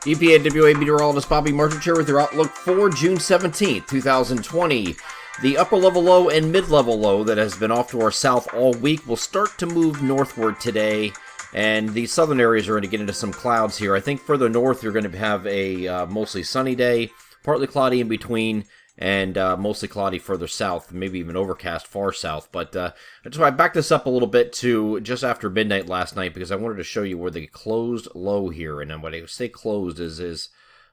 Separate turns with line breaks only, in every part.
EPAWA meteorologist Bobby Martin here with your outlook for June 17th, 2020. The upper level low and mid-level low that has been off to our south all week will start to move northward today, and the southern areas are going to get into some clouds here. I think further north you're going to have a mostly sunny day, partly cloudy in between, and mostly cloudy further south, maybe even overcast far south. But I backed this up a little bit to just after midnight last night because I wanted to show you where the closed low here, and when I say closed is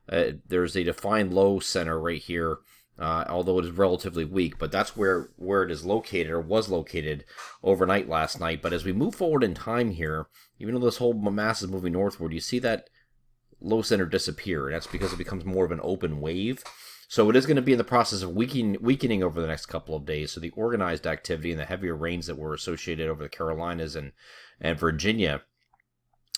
there's a defined low center right here, although it is relatively weak, but that's where it is located, or was located overnight last night. But as we move forward in time here, even though this whole mass is moving northward, you see that low center disappear, and that's because it becomes more of an open wave. So it is going to be in the process of weakening over the next couple of days. So the organized activity and the heavier rains that were associated over the Carolinas and Virginia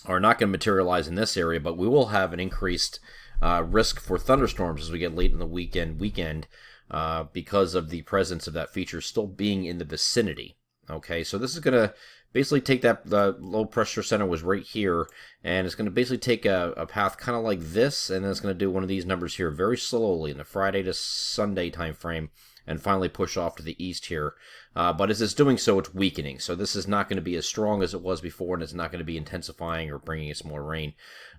are not going to materialize in this area, but we will have an increased risk for thunderstorms as we get late in the weekend because of the presence of that feature still being in the vicinity. Okay, so this is going to basically take the low pressure center was right here, and it's going to basically take a path kind of like this, and then it's going to do one of these numbers here very slowly in the Friday to Sunday time frame, and finally push off to the east here. But as it's doing so, it's weakening. So this is not going to be as strong as it was before, and it's not going to be intensifying or bringing us more rain.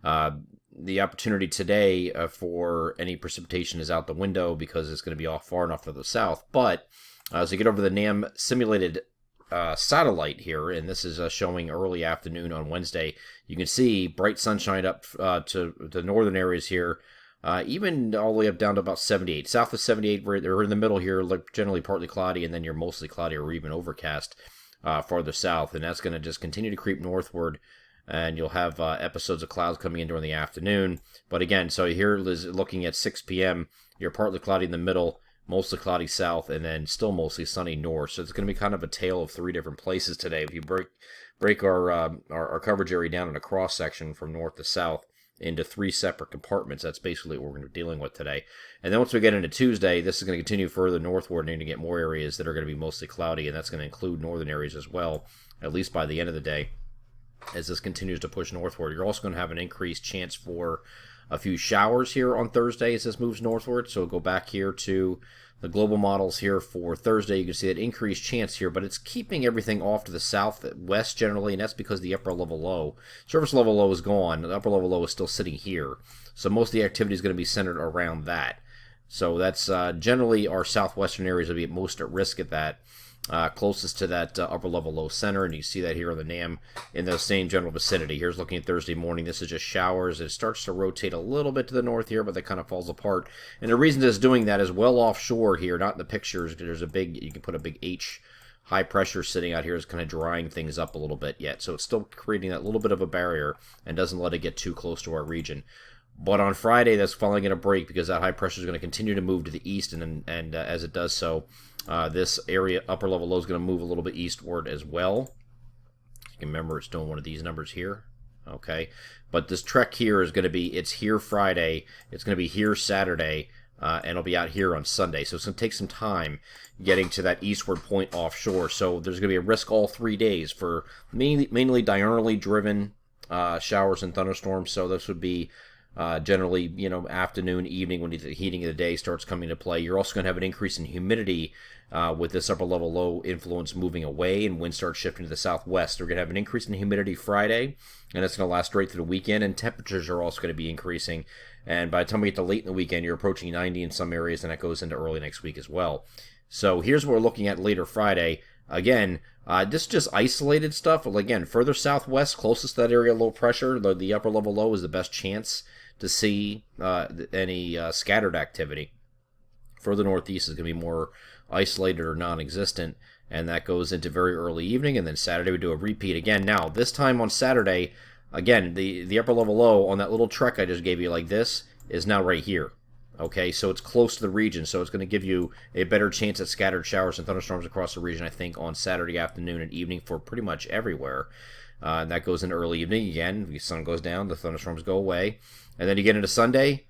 The opportunity today for any precipitation is out the window because it's going to be off far enough to the south. But as you get over the NAM simulated satellite here, and this is showing early afternoon on Wednesday, you can see bright sunshine up to the northern areas here, even all the way up down to about 78. South of 78, we're in the middle here, generally partly cloudy, and then you're mostly cloudy or even overcast farther south, and that's going to just continue to creep northward, and you'll have episodes of clouds coming in during the afternoon. But again, so here is looking at 6 p.m., you're partly cloudy in the middle, mostly cloudy south, and then still mostly sunny north. So it's going to be kind of a tale of three different places today. If you break our coverage area down in a cross section from north to south into three separate compartments, that's basically what we're going to be dealing with today. And then once we get into Tuesday, this is going to continue further northward, and you're going to get more areas that are going to be mostly cloudy, and that's going to include northern areas as well, at least by the end of the day. As this continues to push northward, you're also going to have an increased chance for a few showers here on Thursday as this moves northward. So we'll go back here to the global models here for Thursday. You can see that increased chance here, but it's keeping everything off to the southwest generally, and that's because the upper level low, surface level low is gone. The upper level low is still sitting here. So most of the activity is going to be centered around that. So that's generally our southwestern areas will be most at risk at that. Closest to that upper level low center, and you see that here on the NAM in the same general vicinity. Here's looking at Thursday morning. This is just showers. It starts to rotate a little bit to the north here, but that kind of falls apart. And the reason it's doing that is well offshore here, not in the pictures. There's you can put a big H high pressure sitting out here is kind of drying things up a little bit yet. So it's still creating that little bit of a barrier and doesn't let it get too close to our region. But on Friday, that's finally going to break because that high pressure is going to continue to move to the east, and as it does so, this area, upper level low, is going to move a little bit eastward as well. You can remember it's doing one of these numbers here. Okay, but this trek here is going to be, it's here Friday, it's going to be here Saturday, and it'll be out here on Sunday. So it's going to take some time getting to that eastward point offshore. So there's going to be a risk all 3 days for mainly diurnally driven showers and thunderstorms. So this would be generally, afternoon, evening, when the heating of the day starts coming into play. You're also going to have an increase in humidity with this upper level low influence moving away, and wind starts shifting to the southwest. We're going to have an increase in humidity Friday, and it's going to last right through the weekend, and temperatures are also going to be increasing. And by the time we get to late in the weekend, you're approaching 90 in some areas, and that goes into early next week as well. So here's what we're looking at later Friday. Again, this is just isolated stuff. Well, again, further southwest, closest to that area, low pressure, the upper level low is the best chance to see any scattered activity. Further northeast is going to be more isolated or non-existent, and that goes into very early evening, and then Saturday we do a repeat again. Now, this time on Saturday, again, the upper level low on that little trek I just gave you like this is now right here. Okay, so it's close to the region, so it's going to give you a better chance at scattered showers and thunderstorms across the region, I think, on Saturday afternoon and evening for pretty much everywhere. And that goes into early evening again. The sun goes down, the thunderstorms go away. And then you get into Sunday,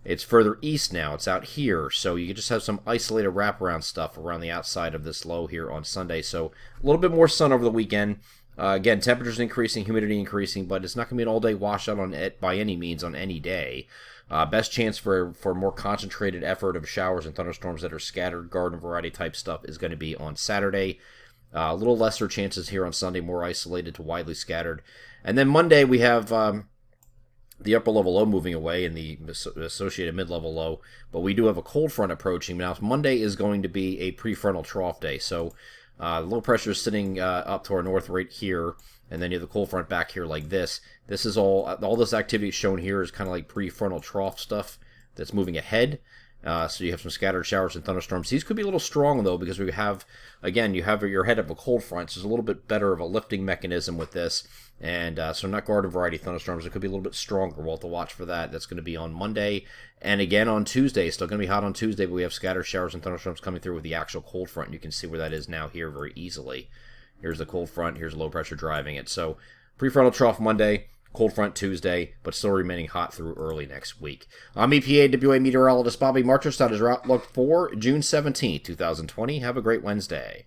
it's further east now. It's out here. So you can just have some isolated wraparound stuff around the outside of this low here on Sunday. So a little bit more sun over the weekend. Again, temperatures increasing, humidity increasing, but it's not going to be an all-day washout on it by any means on any day. Best chance for more concentrated effort of showers and thunderstorms that are scattered, garden variety type stuff is going to be on Saturday. A little lesser chances here on Sunday, more isolated to widely scattered. And then Monday we have the upper level low moving away and the associated mid-level low, but we do have a cold front approaching. Now, Monday is going to be a prefrontal trough day, so low pressure is sitting up to our north right here, and then you have the cold front back here like this. This is all this activity shown here is kind of like prefrontal trough stuff that's moving ahead. So you have some scattered showers and thunderstorms. These could be a little strong, though, because we have, again, you have your head of a cold front, so there's a little bit better of a lifting mechanism with this. And so not garden variety thunderstorms. It could be a little bit stronger. We'll have to watch for that. That's going to be on Monday. And again on Tuesday. Still going to be hot on Tuesday, but we have scattered showers and thunderstorms coming through with the actual cold front. You can see where that is now here very easily. Here's the cold front. Here's low pressure driving it. So prefrontal trough Monday. Cold front Tuesday, but still remaining hot through early next week. I'm EPAWA meteorologist Bobby Marchers. That is your outlook for June 17th, 2020. Have a great Wednesday.